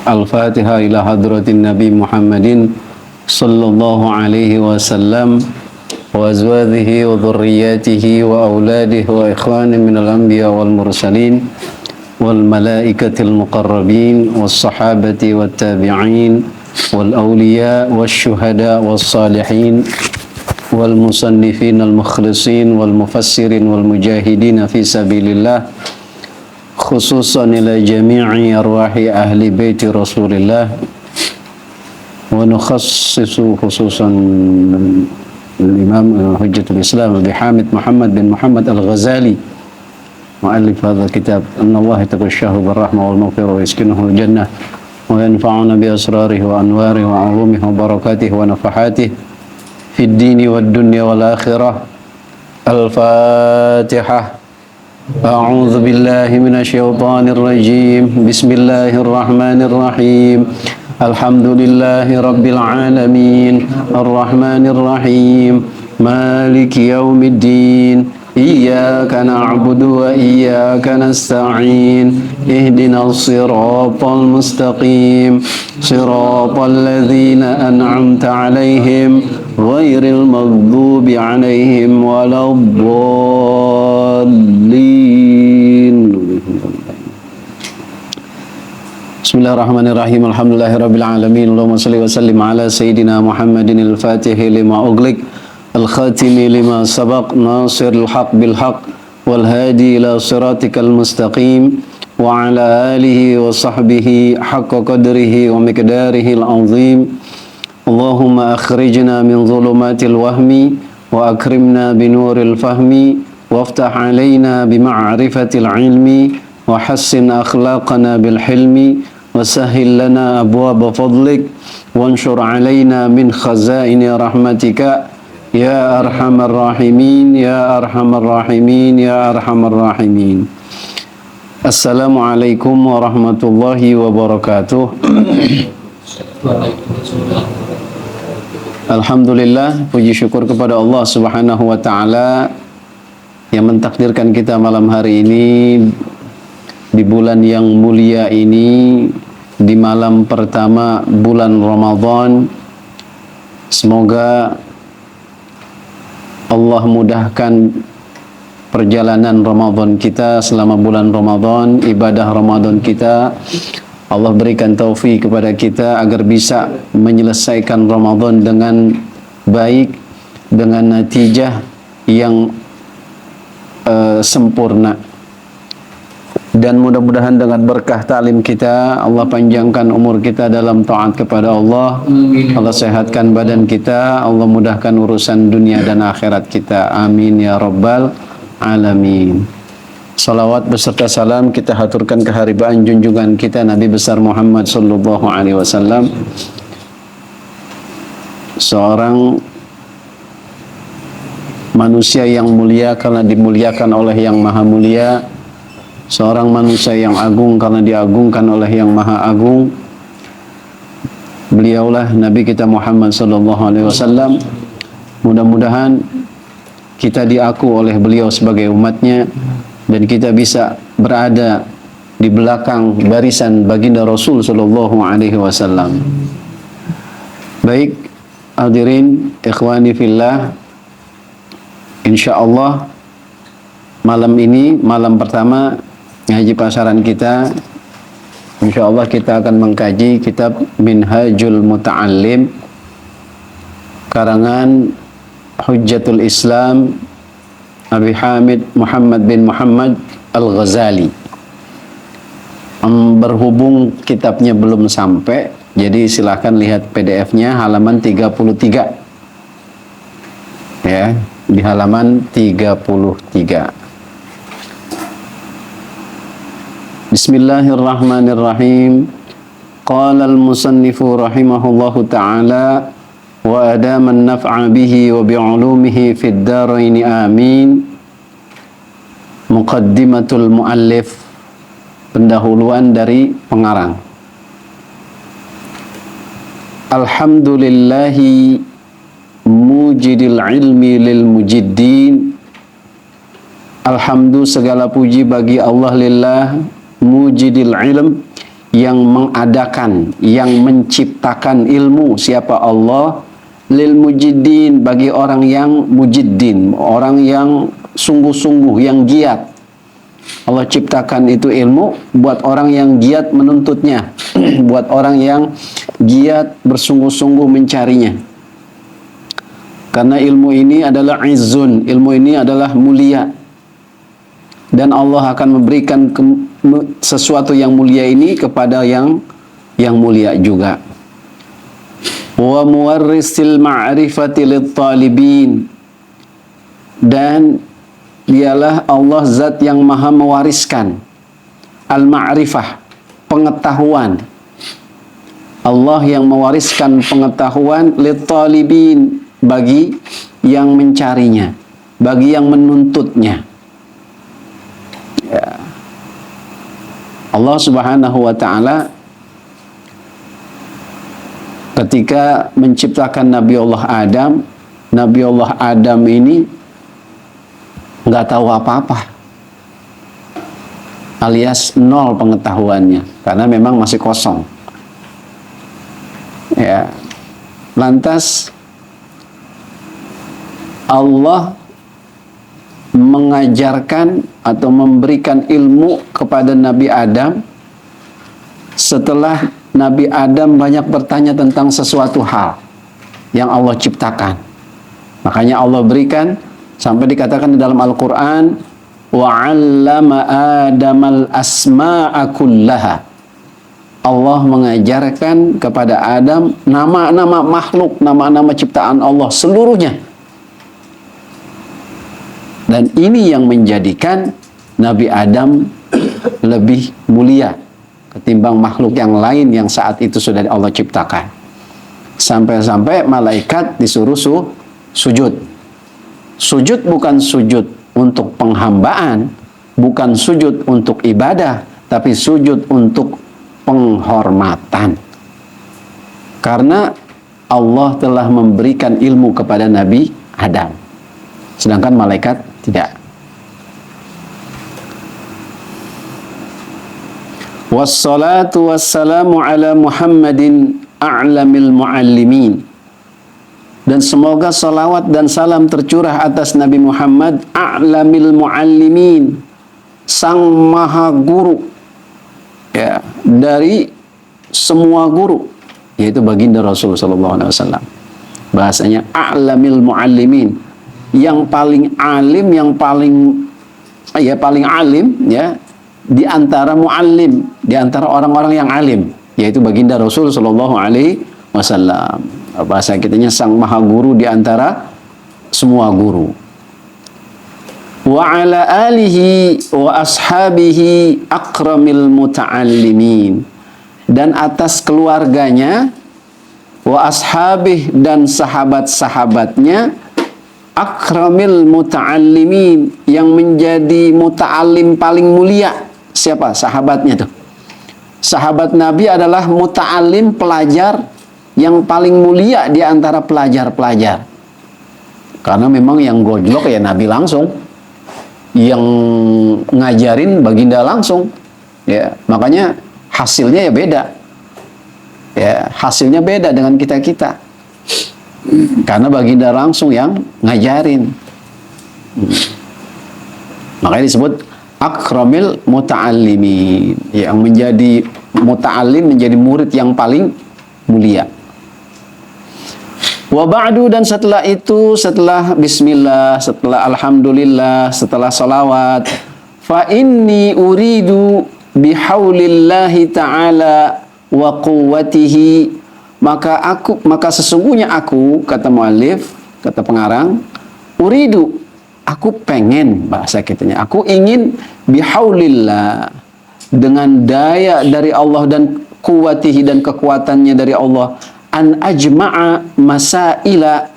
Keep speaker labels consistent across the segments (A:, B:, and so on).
A: Al-Fatihah ila hadratin Nabi Muhammadin sallallahu alaihi wasallam wa azwajihi wa dhurriyyatihi wa auladihi wa ikhwani minal anbiya wal mursalin wal malaikatil muqarrabin was sahabati wat tabi'in wal awliya was syuhada was salihin wal musannifin al mukhlisin wal mufassirin wal mujahidin fi sabilillah khususan ila jami'i arwahi ahli baiti Rasulillah wa nukhassisu khususan al-Imam Hujjatul Islam Abi Hamid Muhammad bin Muhammad Al-Ghazali muallif hadha kitab anna Allah yataqashahu birrahmah wal maghfirah wa yaskinuhu al-jannah wa yanfa'una bi asrarihi wa anwarihi wa 'ulumihi wa barakatihi wa nafahatihi fid dini wad dunya wal akhirah. Al-Fatihah. أعوذ بالله من الشيطان الرجيم بسم الله الرحمن الرحيم الحمد لله رب العالمين الرحمن الرحيم مالك يوم الدين إياك نعبد وإياك نستعين اهدنا الصراط المستقيم صراط الذين أنعمت عليهم غير المغضوب عليهم ولا الضالين. Bismillahirrahmanirrahim. Alhamdulillahirabbil alamin. Allahumma shalli wa sallim ala sayyidina Muhammadin al-Fatihi lima ughliq al-khatimi lima sabaq nasiril haq bil haq wal hadi ila siratikal mustaqim wa ala alihi wa sahbihi haqqa qadrihi wa miqdarihi al-azim. Allahumma akhrijna min dhulumatil wahmi wa akrimna binuril fahmi waftah alaina bima'rifatil ilmi wa hassin akhlaqana bil hilmi wa sahhil lana abwaaba fadlik wanshur alaina min khazaini rahmatika ya arhamar rahimin ya arhamar rahimin ya arhamar rahimin. Assalamualaikum warahmatullahi wabarakatuh. Alhamdulillah, puji syukur kepada Allah Subhanahu wa taala yang mentakdirkan kita malam hari ini di bulan yang mulia ini, di malam pertama bulan Ramadan. Semoga Allah mudahkan perjalanan Ramadan kita selama bulan Ramadan, ibadah Ramadan kita. Allah berikan taufik kepada kita agar bisa menyelesaikan Ramadan dengan baik, dengan natijah yang sempurna. Dan mudah-mudahan dengan berkah ta'lim kita, Allah panjangkan umur kita dalam taat kepada Allah. Allah sehatkan badan kita, Allah mudahkan urusan dunia dan akhirat kita. Amin ya rabbal alamin. Salawat beserta salam kita haturkan keharibaan junjungan kita Nabi besar Muhammad sallallahu alaihi wasallam, seorang manusia yang mulia karena dimuliakan oleh yang maha mulia, seorang manusia yang agung karena diagungkan oleh yang maha agung. Beliaulah Nabi kita Muhammad sallallahu alaihi wasallam. Mudah-mudahan kita diaku oleh beliau sebagai umatnya dan kita bisa berada di belakang barisan baginda Rasul sallallahu alaihi wasallam. Baik, hadirin ikhwani fillah, insyaallah malam ini malam pertama ngaji pasaran kita. Insyaallah kita akan mengkaji kitab Minhajul Muta'allim karangan Hujjatul Islam Abi Hamid Muhammad bin Muhammad Al-Ghazali. Berhubung kitabnya belum sampai, jadi silahkan lihat PDF-nya halaman 33. Ya, di halaman 33. Bismillahirrahmanirrahim. Qala al-musannifu rahimahullahu ta'ala wa adaman naf'a bihi wa bi'ulumihi fid daraini amin. Muqaddimatul muallif, pendahuluan dari pengarang. Alhamdulillahi mujidil ilmi lil mujiddin. Alhamdulillah, segala puji bagi Allah lillah, mujidil ilm, yang mengadakan, yang menciptakan ilmu. Siapa? Allah. Lil mujiddin, bagi orang yang mujiddin, orang yang sungguh-sungguh, yang giat. Allah ciptakan itu ilmu buat orang yang giat menuntutnya, buat orang yang giat bersungguh-sungguh mencarinya. Karena ilmu ini adalah izzun, ilmu ini adalah mulia. Dan Allah akan memberikan sesuatu yang mulia ini kepada yang mulia juga. Wa muwarrisil ma'rifati lit-talibin, dan dialah Allah zat yang maha mewariskan al-ma'rifah, pengetahuan. Allah yang mewariskan pengetahuan lit-talibin, bagi yang mencarinya, bagi yang menuntutnya. Ya. Allah Subhanahu wa ta'ala ketika menciptakan Nabi Allah Adam ini nggak tahu apa-apa, alias nol pengetahuannya, karena memang masih kosong. Ya, lantas Allah mengajarkan atau memberikan ilmu kepada Nabi Adam setelah Nabi Adam banyak bertanya tentang sesuatu hal yang Allah ciptakan. Makanya Allah berikan, sampai dikatakan di dalam Al-Quran, وَعَلَّمَ آدَمَ الْأَسْمَاءَ كُلَّهَا. Allah mengajarkan kepada Adam nama-nama makhluk, nama-nama ciptaan Allah seluruhnya. Dan ini yang menjadikan Nabi Adam lebih mulia ketimbang makhluk yang lain yang saat itu sudah Allah ciptakan. Sampai-sampai malaikat disuruh sujud. Sujud bukan sujud untuk penghambaan, bukan sujud untuk ibadah, tapi sujud untuk penghormatan. Karena Allah telah memberikan ilmu kepada Nabi Adam, sedangkan malaikat tidak. Wassalatu wassalamu ala Muhammadin a'lamil muallimin. Dan semoga salawat dan salam tercurah atas Nabi Muhammad a'lamil muallimin, sang maha guru, ya, dari semua guru, yaitu baginda Rasul sallallahu alaihi wasallam. Bahasanya a'lamil muallimin, yang paling alim, yang paling alim, ya, di antara muallim, di antara orang-orang yang alim, yaitu baginda Rasul sallallahu alaihi wasallam. Bahasa kitanya sang maha guru di antara semua guru. Wa ala alihi wa ashabihi akramil muta'allimin, dan atas keluarganya, wa ashabih, dan sahabat-sahabatnya, akramil muta'allimin, yang menjadi muta'allim paling mulia. Siapa sahabatnya tuh? Sahabat Nabi adalah muta'allim, pelajar yang paling mulia di antara pelajar-pelajar. Karena memang yang gojlok ya Nabi langsung, yang ngajarin baginda langsung, ya, makanya hasilnya ya beda, ya, hasilnya beda dengan kita-kita, karena baginda langsung yang ngajarin. Makanya disebut akramil muta'allimin, yang menjadi muta'allim, menjadi murid yang paling mulia. Wa ba'du, dan setelah itu, setelah bismillah, setelah alhamdulillah, setelah salawat, fa inni uridu bihaulillahi ta'ala wa quwwatihi, maka sesungguhnya aku, kata muallif, kata pengarang, uridu, aku pengen, bahasa kitanya, aku ingin bihaulillah, dengan daya dari Allah dan quwwatihi, dan kekuatannya dari Allah, an ajma'a masaila,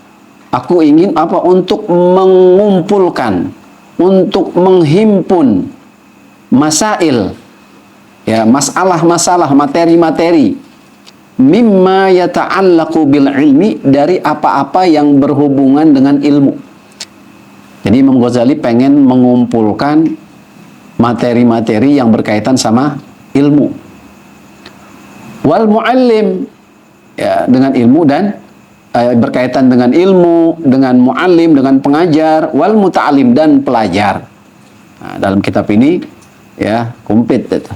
A: aku ingin apa? Untuk mengumpulkan, untuk menghimpun masail, ya, masalah-masalah, materi-materi, mimma yata'allaqu bil ilmi, dari apa-apa yang berhubungan dengan ilmu. Jadi Imam Ghazali pengen mengumpulkan materi-materi yang berkaitan sama ilmu. Wal muallim, ya, dengan ilmu dan berkaitan dengan ilmu, dengan muallim, dengan pengajar, wal muta'alim, dan pelajar. Nah, dalam kitab ini ya komplit itu.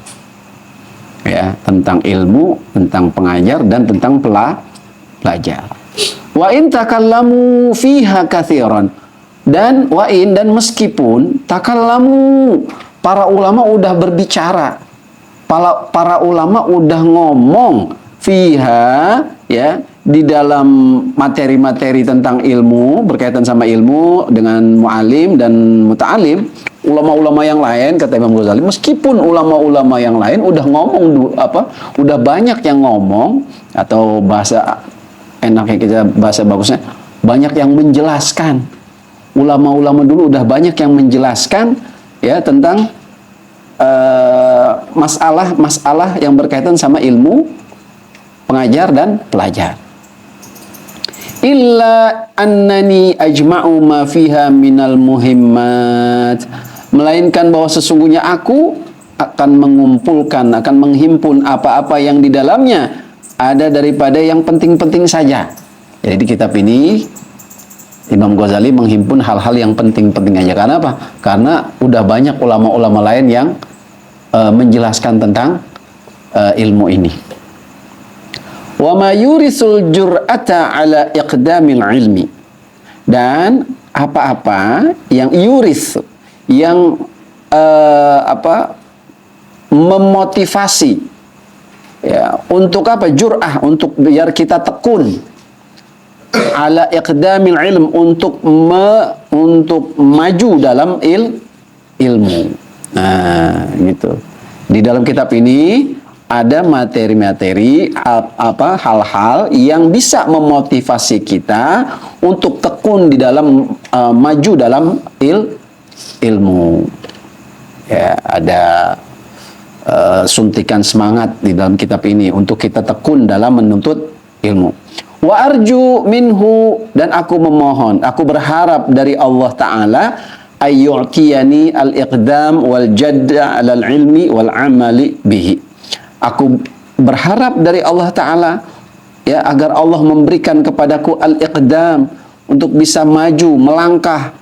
A: Ya, tentang ilmu, tentang pengajar, dan tentang pelajar. Wa in takallamu fiha katsiran, dan meskipun takallamu, para ulama udah berbicara, para ulama udah ngomong fiha, ya, di dalam materi-materi tentang ilmu, berkaitan sama ilmu dengan mu'alim dan muta'alim. Ulama-ulama yang lain, kata Imam Ghazali, meskipun ulama-ulama yang lain udah ngomong udah banyak yang ngomong, atau bahasa enaknya kita, bahasa bagusnya, banyak yang menjelaskan. Ulama-ulama dulu udah banyak yang menjelaskan, ya, tentang masalah-masalah yang berkaitan sama ilmu, pengajar dan pelajar. Illa annani ajma'u ma fiha minal muhimmat, melainkan bahwa sesungguhnya aku akan mengumpulkan, akan menghimpun apa-apa yang di dalamnya ada daripada yang penting-penting saja. Jadi di kitab ini Imam Ghazali menghimpun hal-hal yang penting-penting aja. Karena apa? Karena udah banyak ulama-ulama lain yang menjelaskan tentang ilmu ini. Wa ma yurisul jur'ata ala iqdamil ilmi, dan apa-apa yang yuris, yang memotivasi, ya, untuk apa? Jur'ah, untuk biar kita tekun, ala iqdamil ilm, untuk maju dalam ilmu. Nah, gitu. Di dalam kitab ini ada materi-materi, hal-hal yang bisa memotivasi kita untuk tekun di dalam maju dalam ilmu. Ya, ada suntikan semangat di dalam kitab ini untuk kita tekun dalam menuntut ilmu. Wa arju minhu, dan aku memohon, aku berharap dari Allah Ta'ala, ayyu'tiyani al-iqdam wal jadda alal ilmi wal amali bihi. Aku berharap dari Allah Ta'ala, ya, agar Allah memberikan kepadaku al-iqdam, untuk bisa maju, melangkah,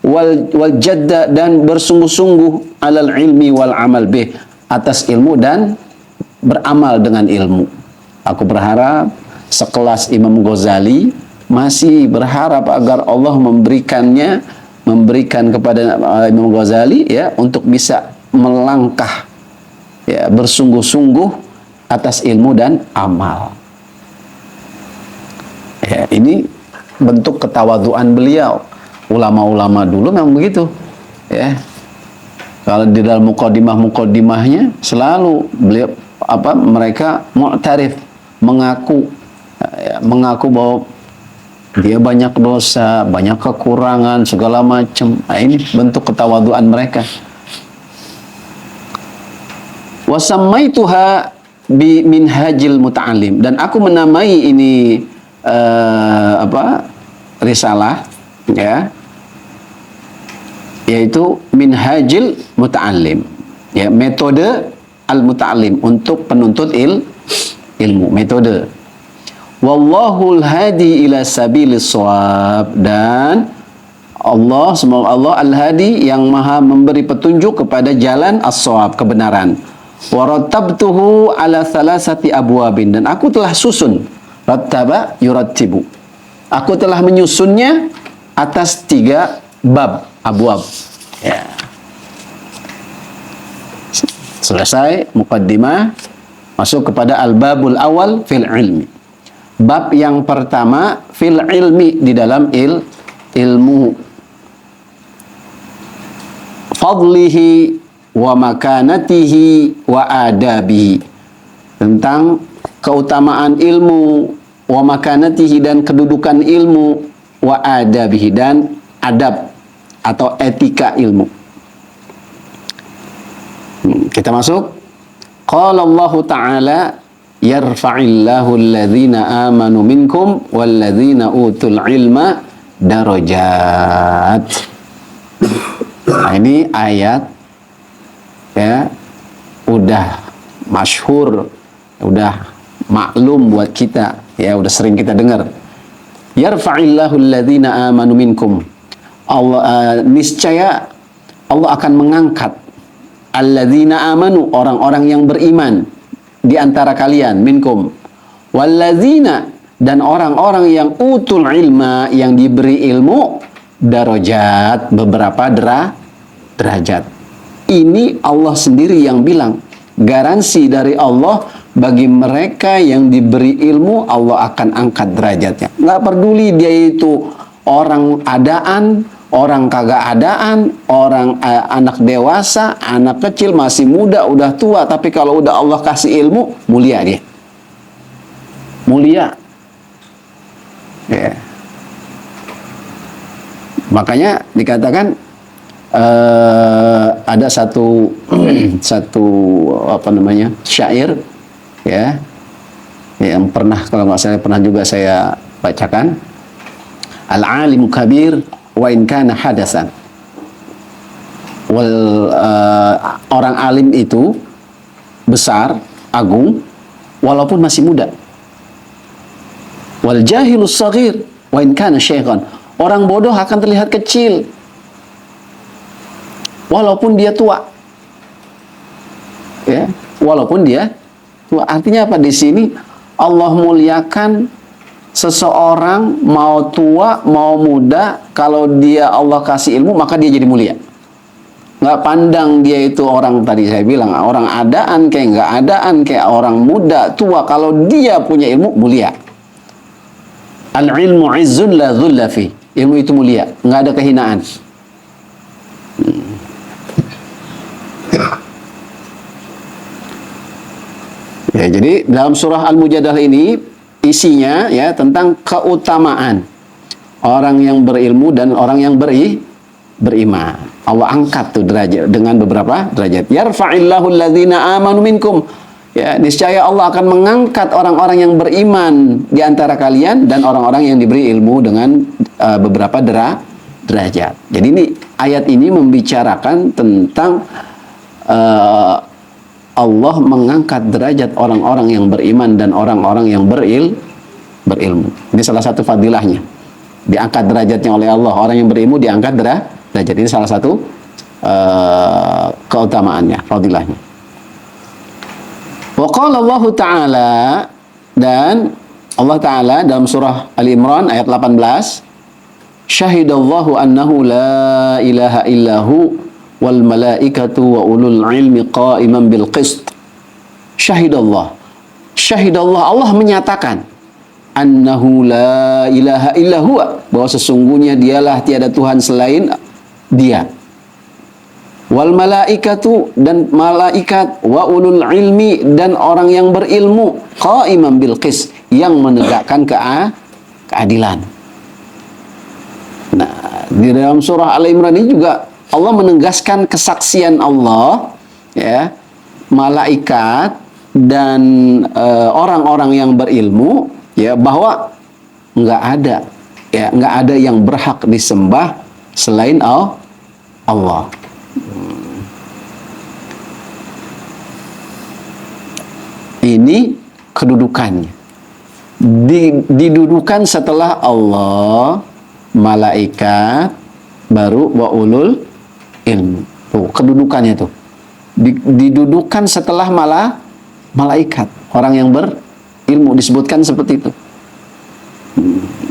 A: wal jadda, dan bersungguh-sungguh, alal ilmi wal amal bih, atas ilmu dan beramal dengan ilmu. Aku berharap sekelas Imam Ghazali masih berharap agar Allah memberikan kepada Imam Ghazali, ya, untuk bisa melangkah, ya, bersungguh-sungguh atas ilmu dan amal. Ya, ini bentuk ketawaduan beliau. Ulama-ulama dulu memang begitu, ya. Kalau di dalam muqaddimah-muqaddimahnya selalu beliau mereka mu'tarif, mengaku, ya, mengaku bahwa dia banyak dosa, banyak kekurangan, segala macam. Nah, ini bentuk ketawaduan mereka. Wasammaituha bi minhajil muta'alim, dan aku menamai ini risalah, ya, yaitu minhajil muta'alim, ya, metode al-muta'alim, untuk penuntut ilmu, metode. Wallahul hadi ila sabilis shawab, dan semoga Allah al-hadi, yang maha memberi petunjuk kepada jalan as-shawab, kebenaran. Warattabtuhu ala thalathati abwabin, dan aku telah susun, rattaba yurattibu, aku telah menyusunnya atas 3 bab, abwab, ya. Selesai muqaddimah, masuk kepada al-babul awal fil ilmi. Bab yang pertama fil ilmi, di dalam ilmu, fadlihi wa makanatihi wa adabihi, tentang keutamaan ilmu, wa makanatihi, dan kedudukan ilmu, wa adabihi, dan adab atau etika ilmu. Kita masuk. Qala Allah Ta'ala, yarfa'illahu alladhina amanu minkum walladhina utul ilma darajat. Nah, ini ayat, ya, udah masyhur, udah maklum buat kita, ya udah sering kita dengar. Yarfa'illahu alladhina amanu minkum. Allah niscaya Allah akan mengangkat alladzina amanu, orang-orang yang beriman di antara kalian, minkum. Walladzina, dan orang-orang yang utul ilma, yang diberi ilmu, darajat, beberapa derajat. Ini Allah sendiri yang bilang, garansi dari Allah bagi mereka yang diberi ilmu, Allah akan angkat derajatnya. Nggak peduli dia itu orang adaan, orang kagak adaan, orang anak dewasa, anak kecil, masih muda, udah tua, tapi kalau udah Allah kasih ilmu, mulia dia. Mulia. Ya. Makanya dikatakan ada satu syair, ya, yang pernah, kalau nggak salah pernah juga saya bacakan. Al-alim kabir wa in kana hadasan. Orang alim itu besar, agung, walaupun masih muda. Wal jahilus saghir wa in kana syaikhan. Orang bodoh akan terlihat kecil walaupun dia tua. Ya, walaupun dia tua. Artinya apa di sini? Allah muliakan seseorang, mau tua mau muda, kalau dia Allah kasih ilmu maka dia jadi mulia. Nggak pandang dia itu orang, tadi saya bilang orang adaan kayak nggak adaan, kayak orang muda tua, kalau dia punya ilmu mulia. Al ilmu izzun la dhulla fi. Ilmu itu mulia, nggak ada kehinaan. Ya, jadi dalam surah Al-Mujadalah ini isinya ya tentang keutamaan orang yang berilmu dan orang yang beriman. Allah angkat tuh derajat dengan beberapa derajat. Yarfa'illahu alladhina amanu minkum. Ya, niscaya Allah akan mengangkat orang-orang yang beriman di antara kalian dan orang-orang yang diberi ilmu dengan beberapa derajat. Jadi ini ayat ini membicarakan tentang Allah mengangkat derajat orang-orang yang beriman dan orang-orang yang berilmu. Ini salah satu fadilahnya. Diangkat derajatnya oleh Allah. Orang yang berilmu diangkat derajat. Ini salah satu keutamaannya, fadilahnya. Wa qala Allah Ta'ala, dan Allah Ta'ala dalam surah Al-Imran ayat 18, syahidallahu annahu la ilaha illahu wal malaikatu wa ulul ilmi qa'iman bil qist. Syahidallah, Allah menyatakan annahu la ilaha illahu, bahwa sesungguhnya dialah tiada Tuhan selain dia. Wal malaikatu, dan malaikat, wa ulul ilmi, dan orang yang berilmu, qa'iman bil qist, yang menegakkan keadilan. Nah, di dalam surah Al-Imran ini juga Allah menegaskan kesaksian Allah, ya, malaikat dan orang-orang yang berilmu, ya, bahwa nggak ada yang berhak disembah selain Allah. Ini kedudukannya. Didudukan setelah Allah, malaikat, baru wa ulul ilmu. Tuh, kedudukannya tuh. Didudukan setelah malaikat. Orang yang berilmu disebutkan seperti itu.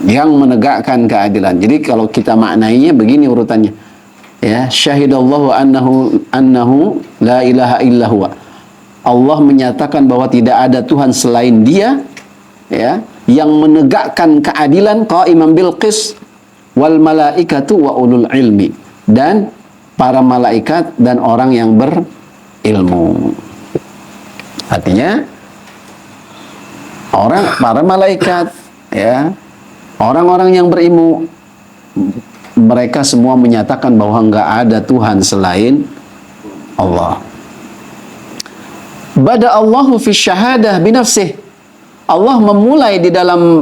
A: Yang menegakkan keadilan. Jadi kalau kita maknainya begini urutannya. Ya, syahidallahu annahu la ilaha illa huwa. Allah menyatakan bahwa tidak ada Tuhan selain Dia, ya, yang menegakkan keadilan, qa'iman bil qist, wal malaikatu wa ulul ilmi, dan para malaikat dan orang yang berilmu. Artinya para malaikat, ya, orang-orang yang berilmu, mereka semua menyatakan bahwa enggak ada Tuhan selain Allah. Bada Allahu fi syahadah binafsih. Allah memulai di dalam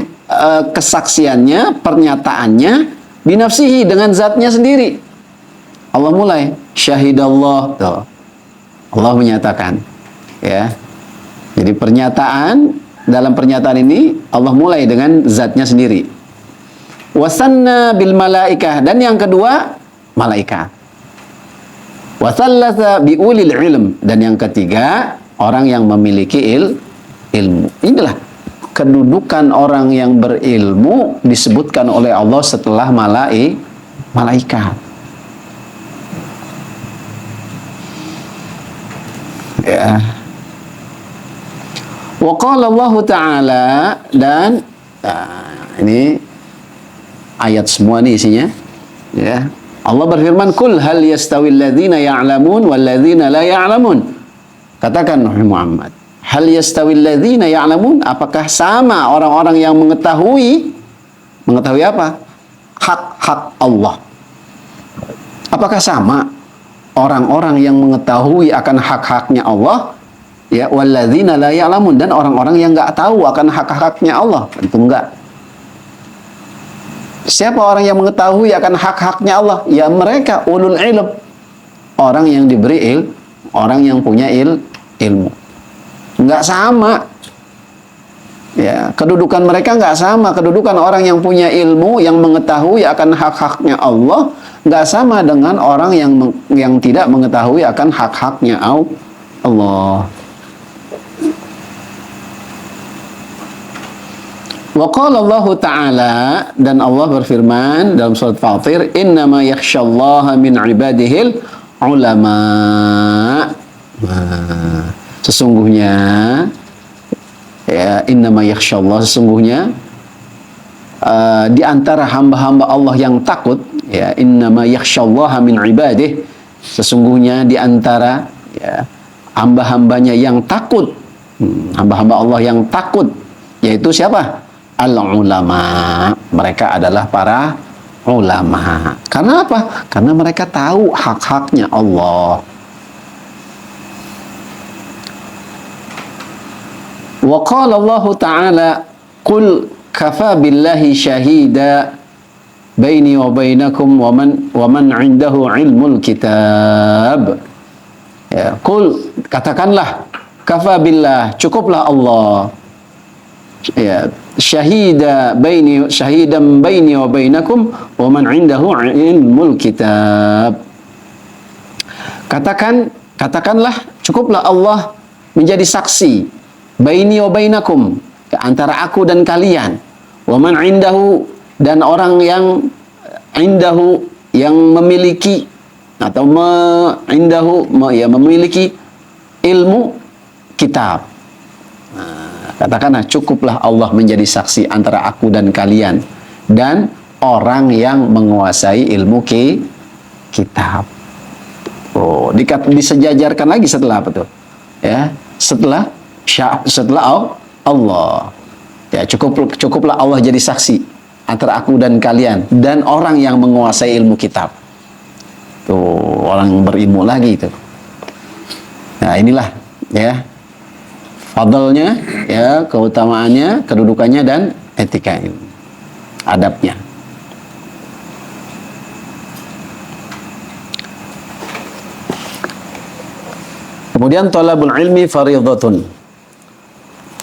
A: kesaksiannya, pernyataannya, binafsihi, dengan zatnya sendiri. Allah mulai syahidallah, tuh. Allah menyatakan, ya. Jadi pernyataan dalam pernyataan ini Allah mulai dengan zatnya sendiri. Wasanna bil malaikah, dan yang kedua malaikat. Wasallatha bi ulil ilm, dan yang ketiga orang yang memiliki ilmu. Inilah kedudukan orang yang berilmu disebutkan oleh Allah setelah malaikat. Ya. Wa qala Allah Ta'ala, dan ini ayat semua nih isinya, ya. Allah berfirman, "Qul hal yastawil ladzina ya'lamun wal ladzina la ya'lamun." Katakan wahai Muhammad, hal yastawil ladzina ya'lamun, apakah sama orang-orang yang mengetahui apa? Hak-hak Allah. Apakah sama orang-orang yang mengetahui akan hak-haknya Allah, ya, wal ladzina la ya'lamun, dan orang-orang yang enggak tahu akan hak-haknya Allah? Tentu enggak. Siapa orang yang mengetahui akan hak-haknya Allah? Ya mereka ulul ilm, orang yang diberi ilmu, orang yang punya ilmu. Enggak sama. Ya, kedudukan mereka enggak sama. Kedudukan orang yang punya ilmu, yang mengetahui akan hak-haknya Allah, enggak sama dengan orang yang tidak mengetahui akan hak-haknya Allah. Wa qala Allah Ta'ala, dan Allah berfirman dalam surat Fatir, "Innama yakhsyallaha min ibadihil ulama." Sesungguhnya, ya, innama yakhsyallah, sesungguhnya di antara hamba-hamba Allah yang takut, ya, innama yakhsyallaha min ibadih, sesungguhnya di antara, ya, hamba-hambanya yang takut, hamba-hamba Allah yang takut, yaitu siapa? Al-ulama. Mereka adalah para ulama. Karena apa? Karena mereka tahu hak-haknya Allah. Wa qala Allah Ta'ala, "Qul kafa billahi syahida baini wa bainakum wa man 'indahu ilmul kitab." Ya, qul, katakanlah, kafa billah, cukuplah Allah, ya, syahidan baini wa bainakum wa man 'indahu ilmul kitab. Katakanlah, cukuplah Allah menjadi saksi, baini wa bainakum, antara aku dan kalian, wa man 'indahu, dan orang yang indahu, yang memiliki atau memiliki ilmu kitab. Katakanlah, cukuplah Allah menjadi saksi antara aku dan kalian dan orang yang menguasai ilmu kitab. Oh, disejajarkan lagi setelah apa tuh? Ya, setelah Allah. Ya, cukuplah Allah jadi saksi antara aku dan kalian dan orang yang menguasai ilmu kitab. Tuh, orang berilmu lagi itu. Nah, inilah, ya, fadlnya, ya, keutamaannya, kedudukannya, dan etika ini, adabnya. Kemudian talabul ilmi fardhatun.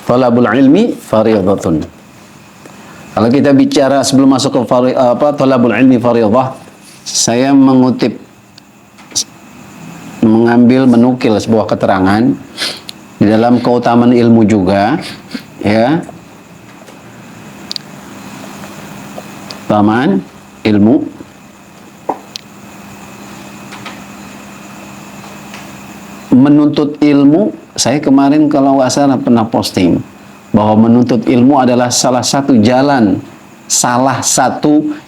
A: Talabul ilmi fardhatun. Kalau kita bicara sebelum masuk ke talabul ilmi fardhah, saya menukil sebuah keterangan di dalam keutamaan ilmu juga, ya, keutamaan ilmu. Menuntut ilmu, saya kemarin kalau nggak salah pernah posting bahwa menuntut ilmu adalah salah satu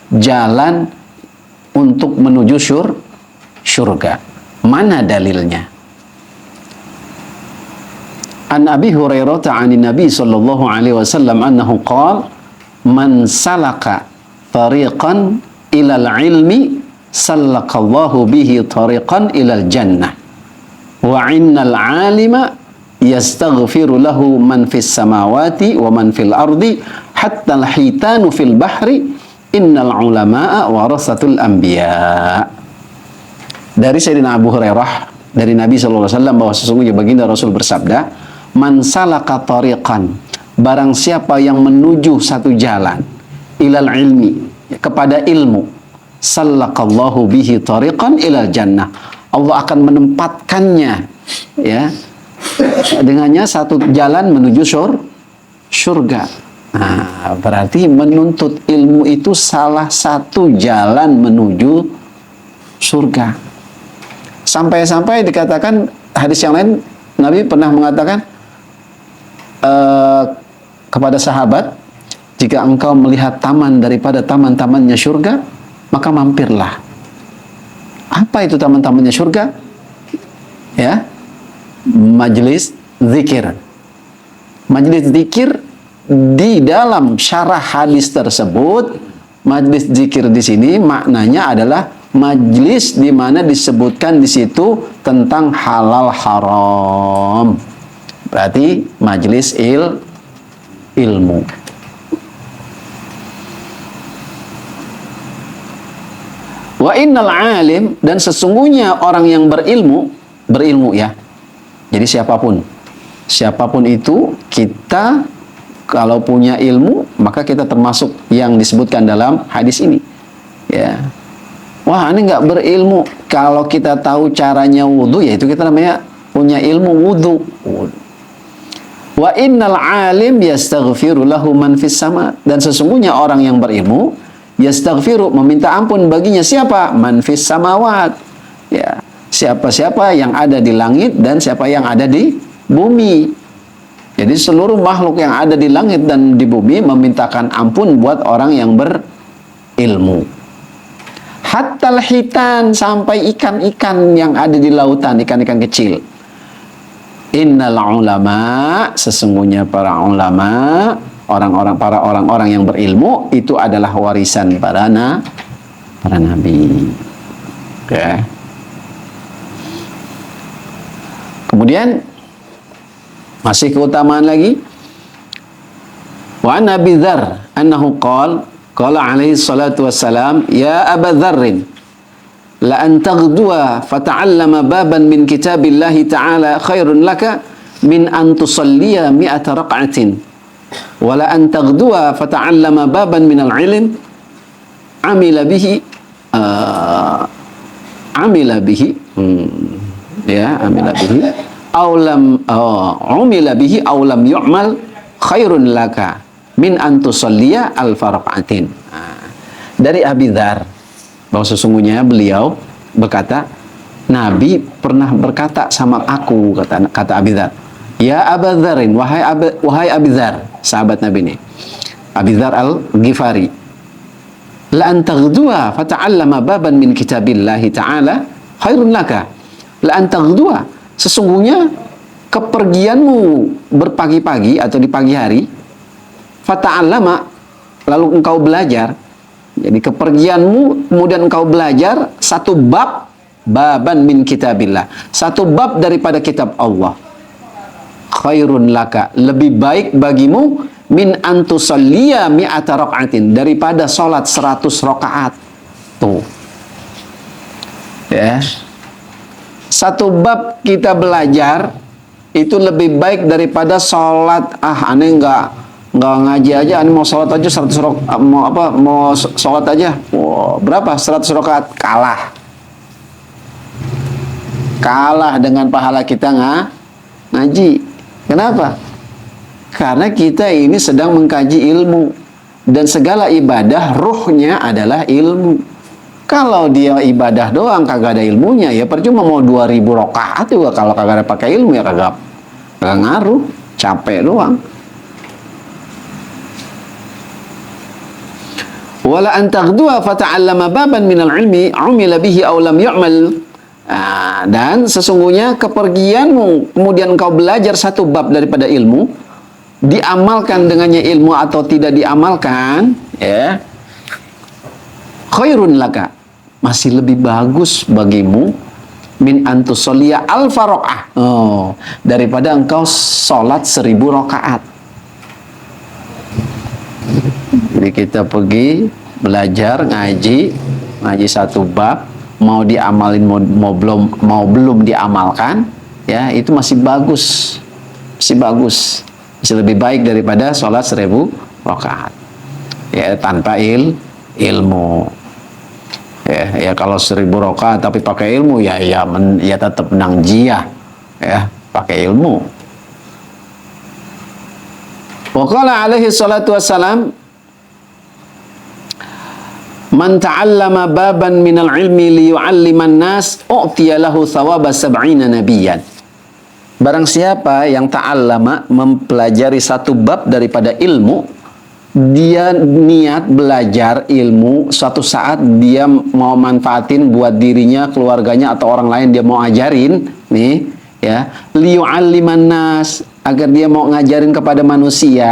A: jalan untuk menuju surga. Mana dalilnya? An Abi Hurairah ta'ani Nabi sallallahu alaihi wasallam annahu qala, "Man salaka tariqan ilal ilmi sallakallahu bihi tariqan ilal jannah. Wa innal 'alima yastaghfiru lahu man fis samawati wa man fil ardi hatta al-hitanu fil bahri innal ulama'a warasatul anbiya." Dari Sayyidina Abu Hurairah, dari Nabi sallallahu alaihi wasallam, bahwa sesungguhnya baginda Rasul bersabda, "Man salaka tariqan," barang siapa yang menuju satu jalan ilal ilmi, kepada ilmu, sallaqallahu bihi tariqan ilal jannah, Allah akan menempatkannya, ya, dengannya satu jalan menuju surga. Nah, berarti menuntut ilmu itu salah satu jalan menuju surga. Sampai-sampai dikatakan hadis yang lain, Nabi pernah mengatakan kepada sahabat, jika engkau melihat taman daripada taman-tamannya surga, maka mampirlah. Apa itu taman-tamannya surga? Ya, majelis zikir. Majelis zikir, di dalam syarah hadis tersebut, majelis zikir di sini maknanya adalah majelis di mana disebutkan di situ tentang halal haram. Berarti majelis ilmu. Wa innal alim, dan sesungguhnya orang yang berilmu ya. Jadi siapapun itu, kita kalau punya ilmu, maka kita termasuk yang disebutkan dalam hadis ini. Ya. Wah, ini nggak berilmu. Kalau kita tahu caranya wudhu, ya itu kita namanya punya ilmu wudhu. Wa innal alim yastaghfiru lahu man fis sama, dan sesungguhnya orang yang berilmu yastaghfiru, meminta ampun baginya siapa? Man fis samawat. Ya, siapa-siapa yang ada di langit dan siapa yang ada di bumi. Jadi seluruh makhluk yang ada di langit dan di bumi memintakan ampun buat orang yang berilmu. Hattal hitan, sampai ikan-ikan yang ada di lautan, ikan-ikan kecil. Innal ulama, sesungguhnya para ulama, para orang-orang yang berilmu itu adalah warisan para nabi. Oke. Kemudian masih keutamaan lagi. Wa an Abi Dzar annahu qala alaihi salatu wassalam, ya Aba Dzarrin, la an taghduwa fata'allama baban min kitabillahi ta'ala khairun laka min an tusalliya mi'ata raq'atin, wa la an taghduwa fata'allama baban min al-'ilm amila bihi umila bihi aulam yu'mal khairun laka min antusalliya al-farqatin. Dari Abi Dzar, bahwa sesungguhnya beliau berkata, Nabi pernah berkata sama aku, kata Abi Dzar, ya Aba Dzarin, wahai Abi Dzar, sahabat Nabi ini, Abi Dzar al-Ghifari, la an taghdua fata'allama baban min kitabillahi ta'ala khairun laka. La an taghdua, sesungguhnya kepergianmu berpagi-pagi atau di pagi hari, fata'allama, lalu engkau belajar. Jadi kepergianmu kemudian engkau belajar satu baban min kitabillah, satu bab daripada kitab Allah, khairun laka, lebih baik bagimu, min antusalliya mi'ata raq'atin, daripada salat 100 rakaat. Tuh. Ya. Satu bab kita belajar itu lebih baik daripada sholat. Aneh nggak ngaji aja, aneh mau sholat aja 100 rakaat, mau sholat aja. Wow, berapa? 100 rakaat, kalah dengan pahala kita ngaji. Kenapa? Karena kita ini sedang mengkaji ilmu, dan segala ibadah ruhnya adalah ilmu. Kalau dia ibadah doang kagak ada ilmunya, ya percuma mau 2000 rakaat juga kalau kagak ada pakai ilmu, ya kagak ngaruh, capek doang. Wala an taghdua fata'allama baban minal ilmi umila bihi aw lam yu'mal. Dan sesungguhnya kepergianmu kemudian engkau belajar satu bab daripada ilmu, diamalkan dengannya ilmu atau tidak diamalkan, ya, khairun laka, masih lebih bagus bagimu, min antusollia al-faraqah, daripada engkau sholat 1000 rakaat. Jadi kita pergi belajar ngaji satu bab, mau diamalin mau belum diamalkan, ya itu masih bagus, Masih lebih baik daripada sholat 1000 rakaat. Ya, tanpa ilmu. Ya kalau 1000 rakaat tapi pakai ilmu ya tetap menang jia. Ya, pakai ilmu. Wa qala alaihi salatu wassalam, man ta'allama baban minal ilmi liyu'alliman nas u'tiya lahu thawaba sab'ina nabiyan. Barang siapa yang ta'allama, mempelajari satu bab daripada ilmu, dia niat belajar ilmu, suatu saat dia mau manfaatin buat dirinya, keluarganya atau orang lain, dia mau ajarin nih ya, liyu'alliman nas, agar dia mau ngajarin kepada manusia,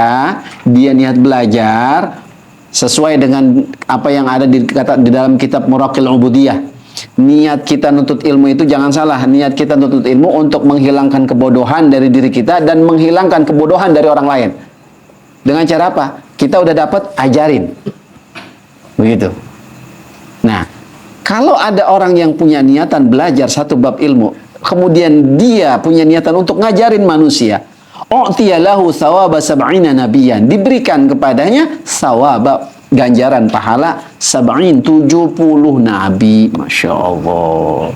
A: dia niat belajar sesuai dengan apa yang ada di dalam kitab Muraqil Ubudiyah. Niat kita nutut ilmu itu jangan salah. Niat kita nutut ilmu untuk menghilangkan kebodohan dari diri kita dan menghilangkan kebodohan dari orang lain. Dengan cara apa? Kita udah dapat, ajarin. Begitu. Nah, kalau ada orang yang punya niatan belajar satu bab ilmu, kemudian dia punya niatan untuk ngajarin manusia, u'tiyalahu thawaba sab'ina nabiyan, diberikan kepadanya thawaba, ganjaran pahala 70 nabi. Masya Allah.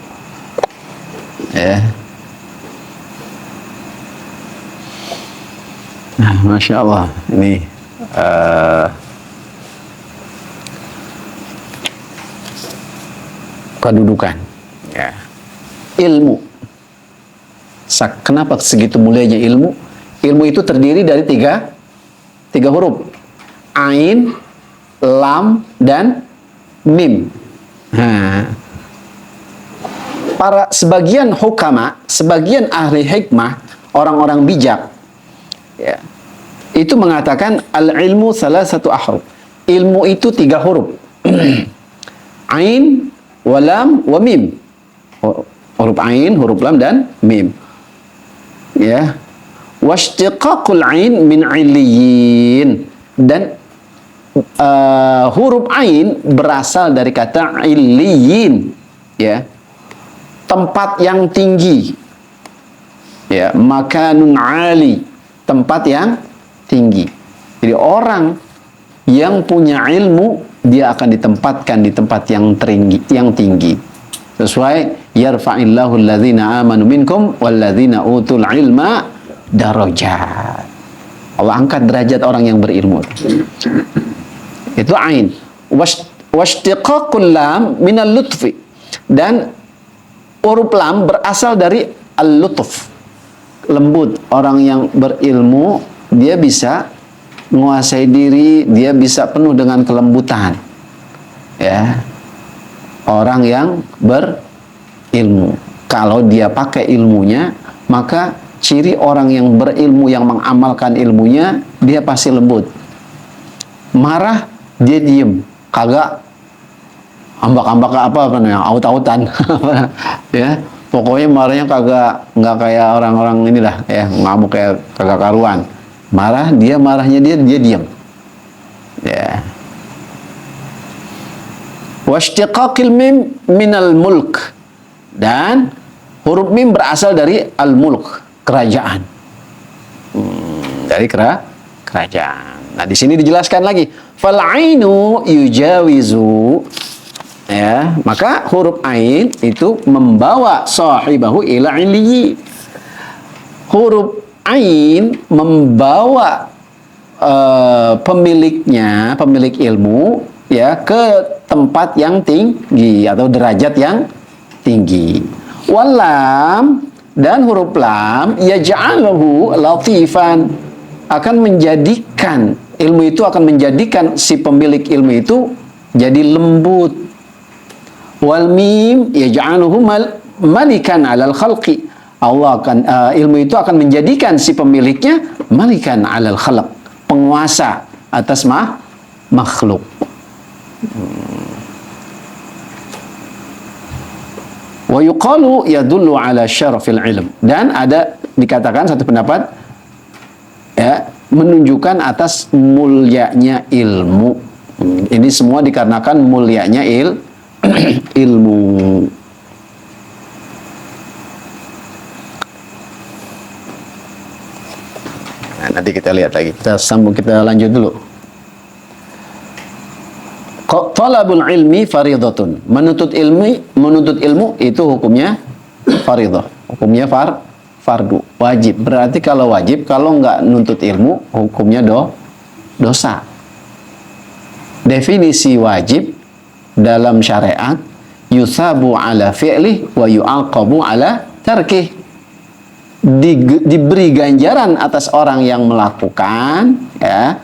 A: Ya. Nah, Masya Allah. Ini kedudukan ya. Ilmu. Kenapa segitu mulianya ilmu? Ilmu itu terdiri dari tiga huruf. Ain, lam, dan mim. Nah, sebagian hukama, sebagian ahli hikmah, orang-orang bijak, ya, itu mengatakan al-ilmu salah satu ahruf. Ilmu itu 3 huruf. Ain, walam, wa mim. Huruf ain, huruf lam, dan mim. Ya. Washtiqaqul ain min illiyin, dan huruf ain berasal dari kata illiyin, ya, tempat yang tinggi, ya, makanun ali, tempat yang tinggi. Jadi orang yang punya ilmu, dia akan ditempatkan di tempat yang tinggi, sesuai yarfa'illahu alladhina amanu minkum walladhina utul ilma darajat. Allah angkat derajat orang yang berilmu. Itu ain. Washtiqaqul lam minal lutfi, dan huruf lam berasal dari al-lutf, lembut. Orang yang berilmu, dia bisa menguasai diri, dia bisa penuh dengan kelembutan. Ya. Orang yang berilmu, kalau dia pakai ilmunya, maka ciri orang yang berilmu, yang mengamalkan ilmunya, dia pasti lembut. Marah, dia diem, kagak ambak-ambak apa namanya, aut-autan. Ya, pokoknya marahnya nggak kayak orang-orang inilah, ya, ngamuk kayak kagak karuan. Marahnya dia diem. Ya. Washtiqaqil mim minal mulk, dan huruf mim berasal dari al-mulk, kerajaan. Dari kerajaan. Nah, di sini dijelaskan lagi, fal ainu yujawizu, ya, maka huruf ain itu membawa sahibahu ila iliyyi. Huruf ain membawa pemilik ilmu, ya, ke tempat yang tinggi atau derajat yang tinggi. Walam, dan huruf lam yaj'aluhu latifan, akan menjadikan ilmu itu, akan menjadikan si pemilik ilmu itu jadi lembut. Wal mim yaj'aluhu malikan 'alal khalqi, Allah akan ilmu itu akan menjadikan si pemiliknya malikan 'alal khalq, penguasa atas makhluk. Wa yuqalu yadullu ala syarafil ilm, dan ada dikatakan satu pendapat, ya, menunjukkan atas mulianya ilmu. Ini semua dikarenakan mulianya ilmu. Nah, nanti kita lihat lagi. Kita lanjut dulu. Talabul ilmi faridatun. Menuntut ilmu itu hukumnya faridah. Hukumnya fardu, wajib. Berarti kalau wajib, kalau nggak nuntut ilmu, hukumnya dosa. Definisi wajib dalam syariat, yusabu ala fi'lih wa yu'aqabu ala tarkih. Diberi ganjaran atas orang yang melakukan, ya,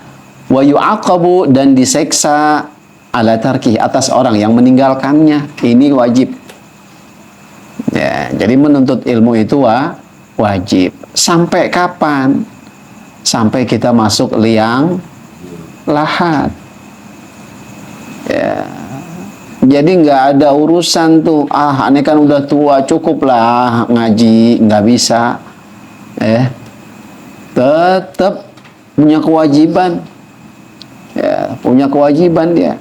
A: wa yu'aqabu, dan diseksa ala tarkih, atas orang yang meninggalkannya. Ini wajib. Ya, jadi menuntut ilmu itu wajib. Sampai kapan? Sampai kita masuk liang lahat. Ya. Jadi nggak ada urusan tuh, aneh kan udah tua, cukup lah ngaji, nggak bisa. Tetap punya kewajiban. Ya, punya kewajiban dia.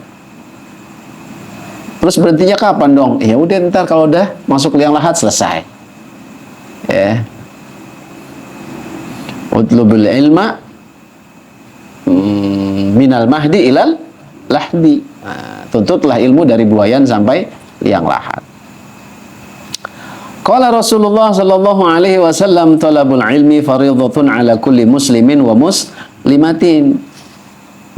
A: Terus berhentinya kapan dong? Ya udah, ntar kalau udah masuk liang lahat selesai. Ya. Utlubul ilma minal mahdi ilal lahdi. Nah, tuntutlah ilmu dari buayan sampai liang lahat. Qala Rasulullah sallallahu alaihi wasallam, talabul ilmi faridatun ala kulli muslimin wa muslimatin.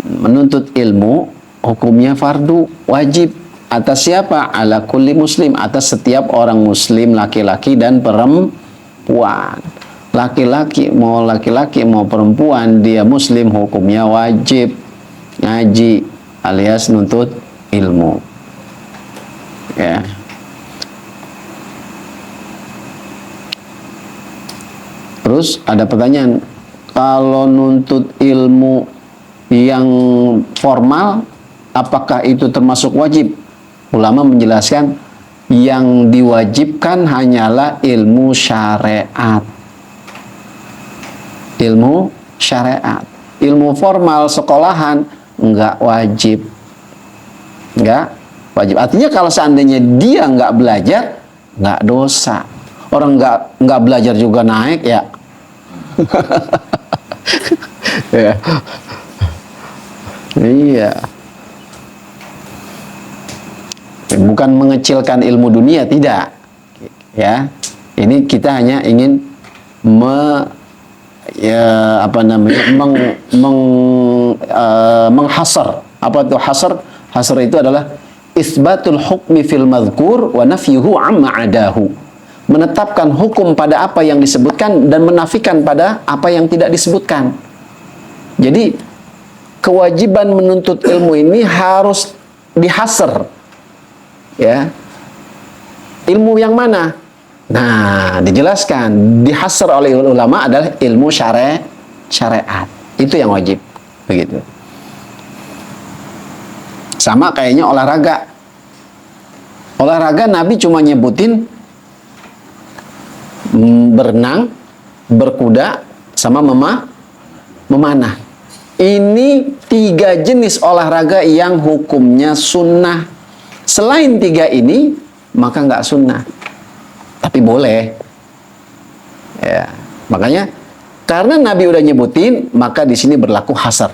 A: Menuntut ilmu hukumnya fardu, wajib. Atas siapa? Ala kulli muslim, atas setiap orang muslim, laki-laki dan perempuan. Laki-laki mau perempuan, dia muslim, hukumnya wajib ngaji alias nuntut ilmu. Ya. Terus ada pertanyaan, kalau nuntut ilmu yang formal, apakah itu termasuk wajib? Ulama menjelaskan yang diwajibkan hanyalah ilmu syariat. Ilmu syariat. Ilmu formal sekolahan enggak wajib. Enggak wajib. Artinya kalau seandainya dia enggak belajar, enggak dosa. Orang enggak belajar juga naik ya. Ya. Iya. Bukan mengecilkan ilmu dunia, tidak. Ya. Ini kita hanya ingin menghasar. Apa itu hasar? Hasar itu adalah isbatul hukmi fil madhkur wa nafyuhu amma adahu. Menetapkan hukum pada apa yang disebutkan dan menafikan pada apa yang tidak disebutkan. Jadi kewajiban menuntut ilmu ini harus dihasar. Ya. Ilmu yang mana? Nah, dijelaskan, dihasar oleh ulama adalah ilmu syariat. Itu yang wajib. Begitu. Sama kayaknya olahraga. Olahraga Nabi cuma nyebutin berenang, berkuda, sama memanah. Ini 3 jenis olahraga yang hukumnya sunnah. Selain 3 ini, maka nggak sunnah. Tapi boleh. Ya, makanya karena Nabi udah nyebutin, maka di sini berlaku hasar.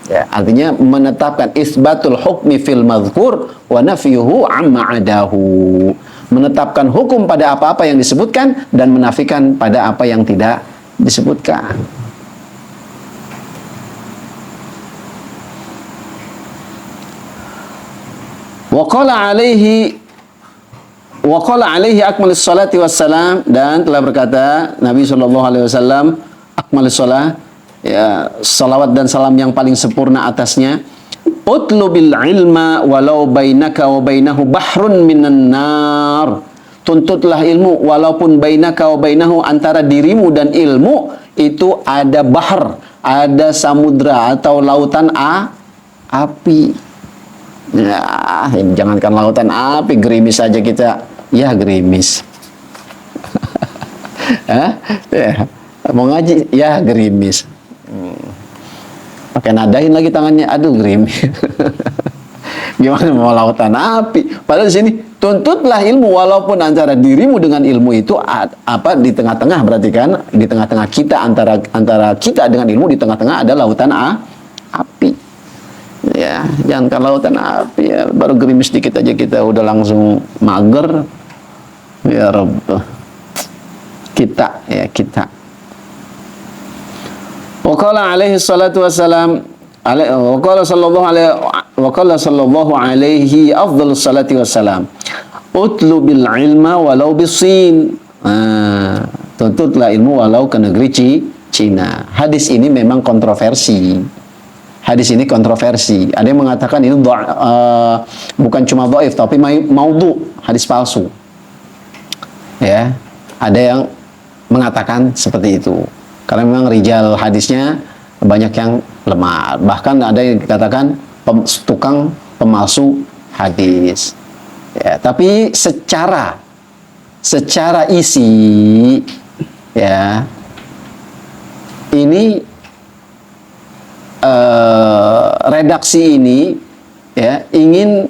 A: Ya, artinya menetapkan isbatul hukmi fil madhkur wa nafyuhu amma adahu. Menetapkan hukum pada apa-apa yang disebutkan dan menafikan pada apa yang tidak disebutkan. Wa qala alaihi akmalis salati wassalam, dan telah berkata Nabi sallallahu alaihi wasallam, akmalis salat, ya, salawat dan salam yang paling sempurna atasnya, utlubil ilma walau bainaka wa bainahu bahrun minan nar. Tuntutlah ilmu walaupun bainaka wa bainahu, antara dirimu dan ilmu itu ada bahr, ada samudra atau lautan api. Ya, jangankan lautan api, gerimis saja kita, ya gerimis. Ya, mau ngaji, ya gerimis. Pakai nadain lagi tangannya, aduh gerimis. Gimana mau lautan api? Padahal di sini tuntutlah ilmu walaupun antara dirimu dengan ilmu itu di tengah-tengah, berarti kan di tengah-tengah kita, antara kita dengan ilmu, di tengah-tengah ada lautan api. Ya, jangan kan lautan api ya, baru gerimis dikit aja kita udah langsung mager. Ya Rabb. Kita. Wa qala alaihi salatu wassalam wa qala sallallahu alaihi afdhalus salati wassalam utlubil ilma walau bisin. Tuntutlah ilmu walau ke negeri Cina. Hadis ini memang kontroversi. Ada yang mengatakan ini bukan cuma dhaif tapi maudhu, hadis palsu. Ya, ada yang mengatakan seperti itu. Karena memang rijal hadisnya banyak yang lemah. Bahkan ada yang dikatakan tukang pemalsu hadis. Ya, tapi secara isi ya ini redaksi ini ya ingin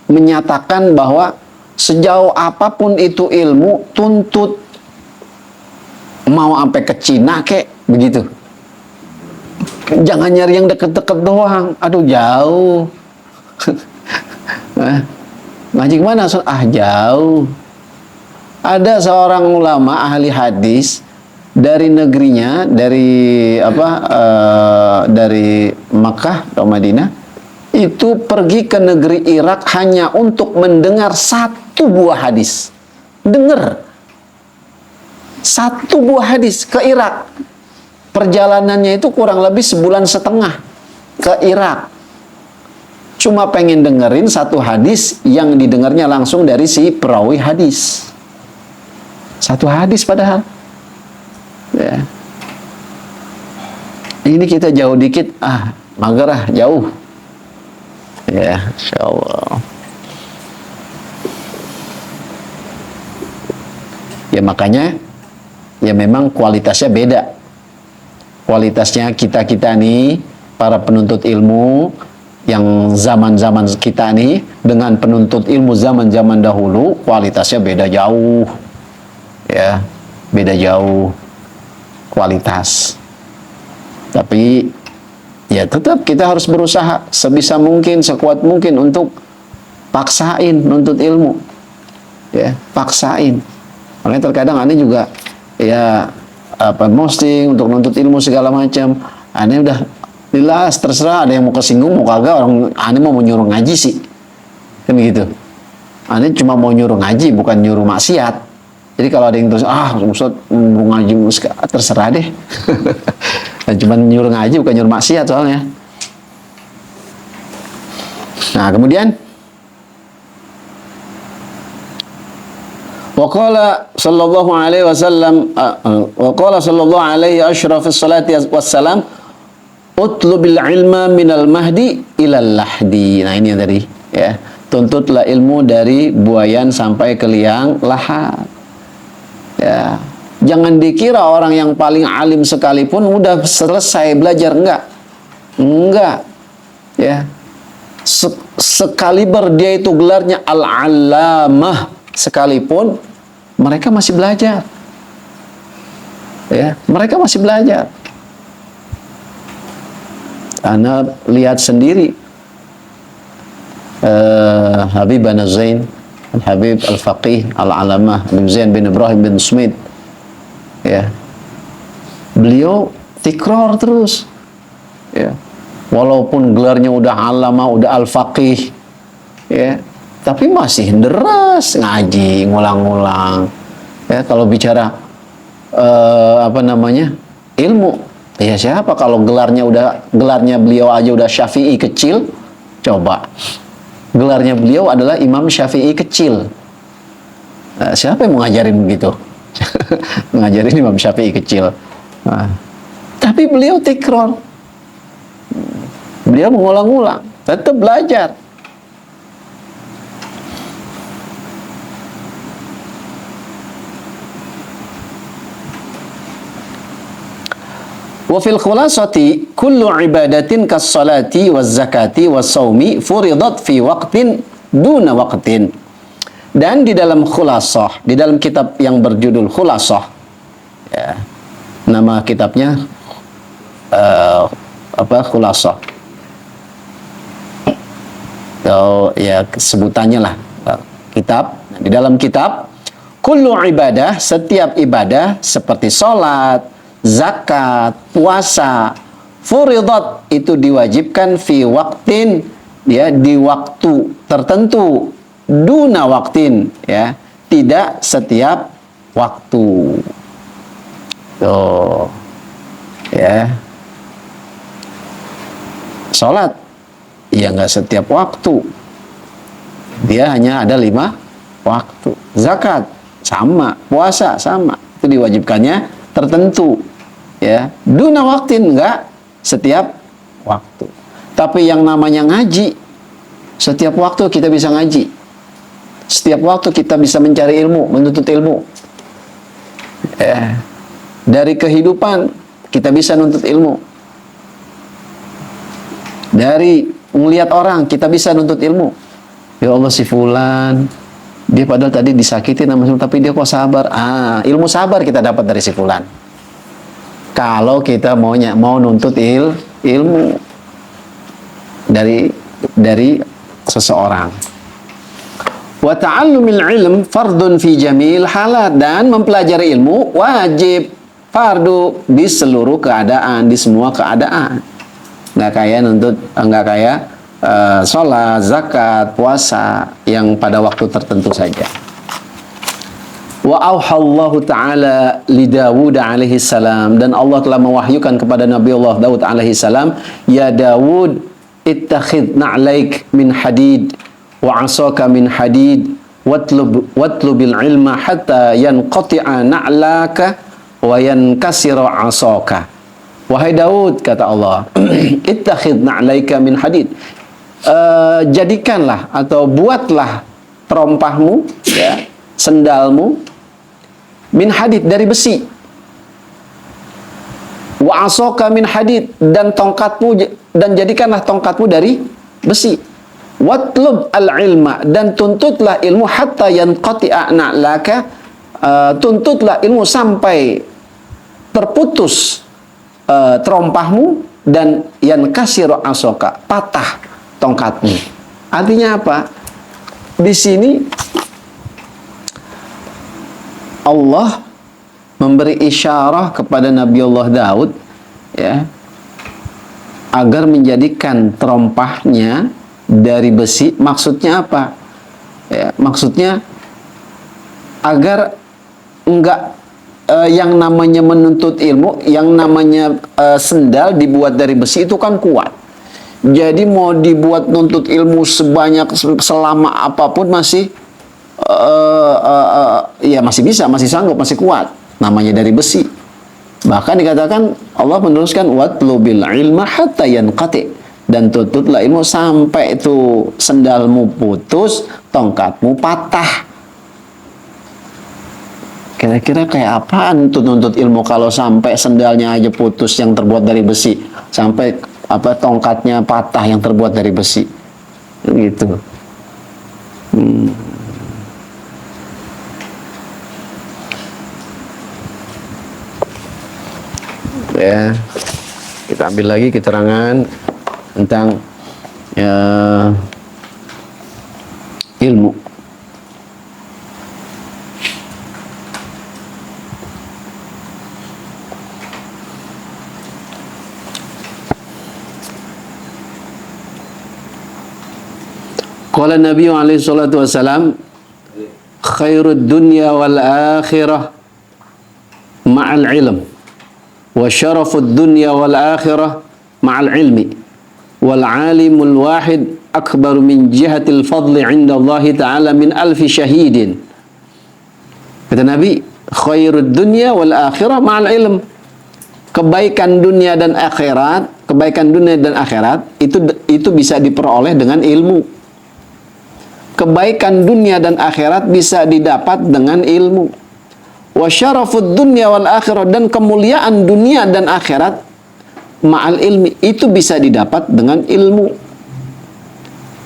A: menyatakan bahwa sejauh apapun itu ilmu, tuntut mau sampai ke Cina kek begitu. Jangan nyari yang deket-deket doang. Aduh jauh. Ngaji kemana? Jauh. Ada seorang ulama ahli hadis dari negerinya, dari Makkah atau Madinah, itu pergi ke negeri Irak hanya untuk mendengar satu buah hadis. Dengar satu buah hadis ke Irak. Perjalanannya itu kurang lebih 1,5 bulan ke Irak. Cuma pengen dengerin satu hadis yang didengarnya langsung dari si perawi hadis. Satu hadis padahal. Ya. Ini kita jauh dikit, mager jauh. Ya, insyaallah. Ya makanya ya memang kualitasnya beda. Kualitasnya kita nih para penuntut ilmu yang zaman-zaman kita nih dengan penuntut ilmu zaman-zaman dahulu kualitasnya beda jauh. Ya, beda jauh kualitas. Tapi ya tetap kita harus berusaha sebisa mungkin, sekuat mungkin untuk paksain nuntut ilmu. Ya, paksain. Makanya terkadang aneh juga ya posting untuk nuntut ilmu segala macam. Aneh udah jelas terserah, ada yang mau kesinggung mau kagak, orang aneh mau nyuruh ngaji sih. Kan gitu. Aneh cuma mau nyuruh ngaji bukan nyuruh maksiat. Jadi kalau ada yang terus Ustaz mau ngaji terserah deh. Dan cuma nyuruh ngaji bukan nyuruh maksiat soalnya. Nah, kemudian Waqala sallallahu alaihi wasallam waqala sallallahu alaihi asyrafus salati wassalam utlubil ilma minal mahdi ilal lahdi. Nah, ini yang tadi ya. Tuntutlah ilmu dari buayan sampai ke liang lahat. Ya. Jangan dikira orang yang paling alim sekalipun udah selesai belajar, enggak. Ya. Sekaliber dia itu gelarnya al-allamah sekalipun mereka masih belajar. Ya, mereka masih belajar. Ana lihat sendiri Habib Zain, Habib Al-Faqih Al-Alamah Habib Zain bin Ibrahim bin Smith. Ya. Beliau tikror terus. Ya. Walaupun gelarnya udah alamah, udah Al-Faqih. Ya. Tapi masih deras ngaji, ngulang-ngulang. Ya, kalau bicara ilmu, ya siapa kalau gelarnya beliau aja udah Syafi'i kecil, coba. Gelarnya beliau adalah Imam Syafi'i kecil. Nah, siapa yang mau ngajarin begitu? Ngajarin Imam Syafi'i kecil. Nah, tapi beliau tikror. Beliau mengulang-ulang, tetap belajar. Wa fil khulasati kullu ibadatin kas salati waz zakati was saumi furidat fi waqtin duna waqtin. Dan di dalam Khulasah, di dalam kitab yang berjudul Khulasah, ya, nama kitabnya Khulasah. Ya sebutannya lah kitab. Di dalam kitab, kullu ibadah, setiap ibadah seperti sholat, zakat, puasa, furidat, itu diwajibkan fi waktin, ya, di waktu tertentu, duna waktin, ya, tidak setiap waktu. Tuh, ya, sholat, ya nggak setiap waktu, dia hanya ada 5 waktu. Zakat sama, puasa sama, itu diwajibkannya tertentu, ya, duna waktin, nggak setiap waktu. Tapi yang namanya ngaji, setiap waktu kita bisa ngaji, setiap waktu kita bisa mencari ilmu, menuntut ilmu, ya. Dari kehidupan kita bisa nuntut ilmu, dari melihat orang kita bisa nuntut ilmu. Ya Allah, si fulan, dia padahal tadi disakitin sama tapi dia kok sabar. Ilmu sabar kita dapat dari si fulan. Kalau kita mau nuntut ilmu dari seseorang. Wa ta'allumil ilm fardun fi jamil halat, dan mempelajari ilmu wajib, fardu, di seluruh keadaan, di semua keadaan. Nggak kayak sholat, zakat, puasa yang pada waktu tertentu saja. Wa auhallahu ta'ala li Dawud alaihi salam, dan Allah telah mewahyukan kepada Nabi Allah Daud alaihi salam, ya Dawud, ittakhidh na'laik min hadid wa 'asaka min hadid watlubil ilma hatta yanqati'a na'laka wa yankasira 'asaka. Wahai Daud, kata Allah, ittakhidh na'laika min hadid, jadikanlah atau buatlah terompahmu, ya, sendalmu, min hadid, dari besi, wa asaka min hadid, dan tongkatmu, dan jadikanlah tongkatmu dari besi, watlub al-ilma, dan tuntutlah ilmu, hatta yanqati'a na'laka, tuntutlah ilmu sampai terputus terompahmu, dan yankasiru asoka, patah tongkatmu. Artinya apa? Di sini Allah memberi isyarah kepada Nabi Allah Daud, ya, agar menjadikan terompahnya dari besi. Maksudnya apa? Ya, maksudnya agar enggak yang namanya menuntut ilmu, yang namanya sendal dibuat dari besi itu kan kuat. Jadi mau dibuat nuntut ilmu selama apapun masih ya masih bisa, masih sanggup, masih kuat. Namanya dari besi. Bahkan dikatakan Allah meneruskan watlubil ilma hatta yanqati, dan tuntutlah ilmu sampai itu sendalmu putus, tongkatmu patah. Kira-kira kayak apaan tuh nuntut ilmu kalau sampai sendalnya aja putus yang terbuat dari besi, sampai tongkatnya patah yang terbuat dari besi, gitu. Ya, kita ambil lagi keterangan tentang ilmu. Qala Nabi alaihi salatu wasalam, khairud dunya wal akhirah ma'al ilm, wa syarafud dunya wal akhirah ma'al ilmi, wal alimul wahid akbar min jihatil fadli inda Allah ta'ala min alfi syahidin. Kata Nabi, khairud dunya wal akhirah ma'al ilm. Kebaikan dunia dan akhirat, itu bisa diperoleh dengan ilmu. Kebaikan dunia dan akhirat bisa didapat dengan ilmu. Wa syarafud dunya wal akhirah, dan kemuliaan dunia dan akhirat ma'al ilmi, itu bisa didapat dengan ilmu.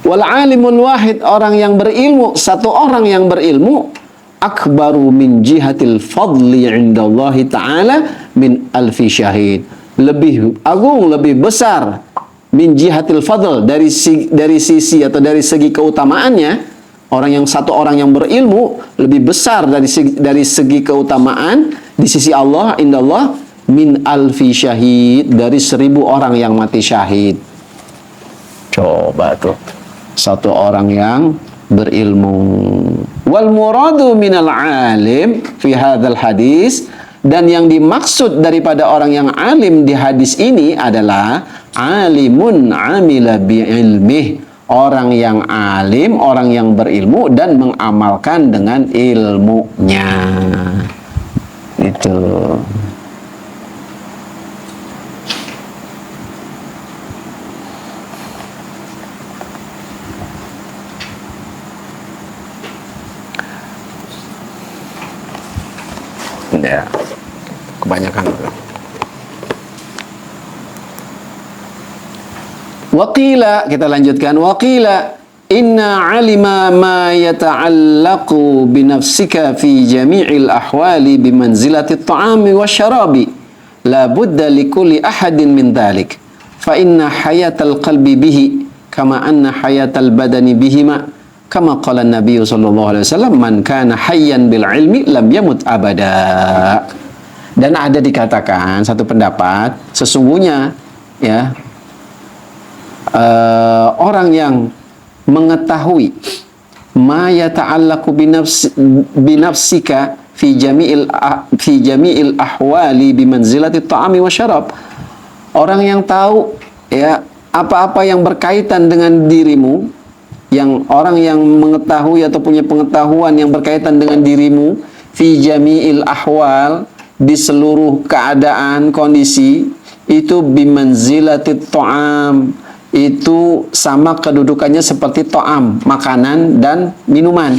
A: Wal alimul wahid, orang yang berilmu, satu orang yang berilmu, akbaru min jihatil fadli indallahi ta'ala min alfi syahid. Lebih agung, lebih besar min jihatil fadl, dari sisi atau dari segi keutamaannya, satu orang yang berilmu lebih besar dari segi keutamaan di sisi Allah, indallah, min alfi syahid, dari 1000 orang yang mati syahid. Coba tuh, satu orang yang berilmu. Wal muradu minal alim fi hadzal hadis, dan yang dimaksud daripada orang yang alim di hadis ini adalah alimun amila bi ilmih, orang yang alim, orang yang berilmu dan mengamalkan dengan ilmunya. Itu. Ya, kebanyakan. Waqila, kita lanjutkan. Waqila inna alima ma yata'allaqu binafsika fi jami'il ahwali bimanzilati at-ta'ami wasyarabi la budda likulli ahadin min dhalik fa inna hayatal qalbi bihi kama anna hayatal badani bihima kama qala Nabi sallallahu alaihi wasallam man kana hayyan bil ilmi lam yamut abada. Dan ada dikatakan satu pendapat, sesungguhnya ya orang yang mengetahui ma yata'allaqu binafsika fi jami'il ahwali bimanzilati ta'ami wa syarab, orang yang tahu ya apa-apa yang berkaitan dengan dirimu, orang yang mengetahui atau punya pengetahuan yang berkaitan dengan dirimu fi jami'il ahwal, di seluruh keadaan kondisi, itu bimanzilatit ta'am, itu sama kedudukannya seperti ta'am, makanan dan minuman.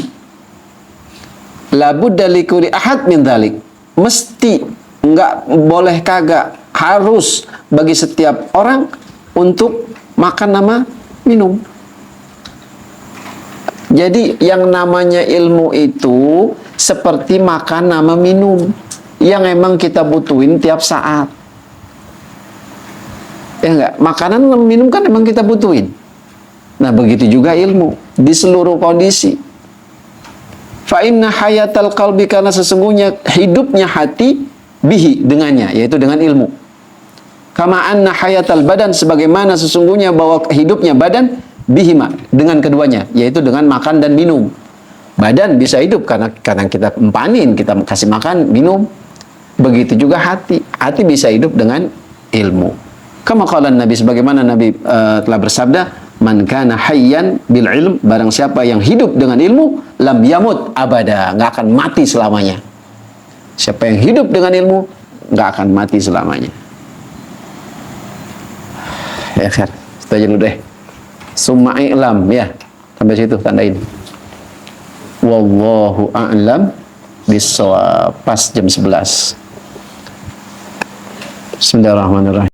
A: La budda likulli ahad min dzalik, mesti, enggak boleh kagak, harus bagi setiap orang untuk makan sama minum. Jadi yang namanya ilmu itu seperti makan sama minum yang emang kita butuhin tiap saat. Ya enggak? Makanan dan minum kan emang kita butuhin. Nah, begitu juga ilmu di seluruh kondisi. Fa inna hayatal qalbi, karena sesungguhnya hidupnya hati, bihi, dengannya, yaitu dengan ilmu. Kama anna hayatal badan, sebagaimana sesungguhnya bahwa hidupnya badan, bihima, dengan keduanya, yaitu dengan makan dan minum. Badan bisa hidup karena kita empanin, kita kasih makan, minum. Begitu juga hati bisa hidup dengan ilmu. Kama qala Nabi, sebagaimana Nabi telah bersabda, man kana hayyan bil ilm, barang siapa yang hidup dengan ilmu, lam yamut abada, nggak akan mati selamanya. Siapa yang hidup dengan ilmu, nggak akan mati selamanya. Ya kan, kita dulu deh. Summa i'lam, ya, sampai situ tandain. Wallahu a'lam bissawab. Pas jam 11. Bismillahirrahmanirrahim.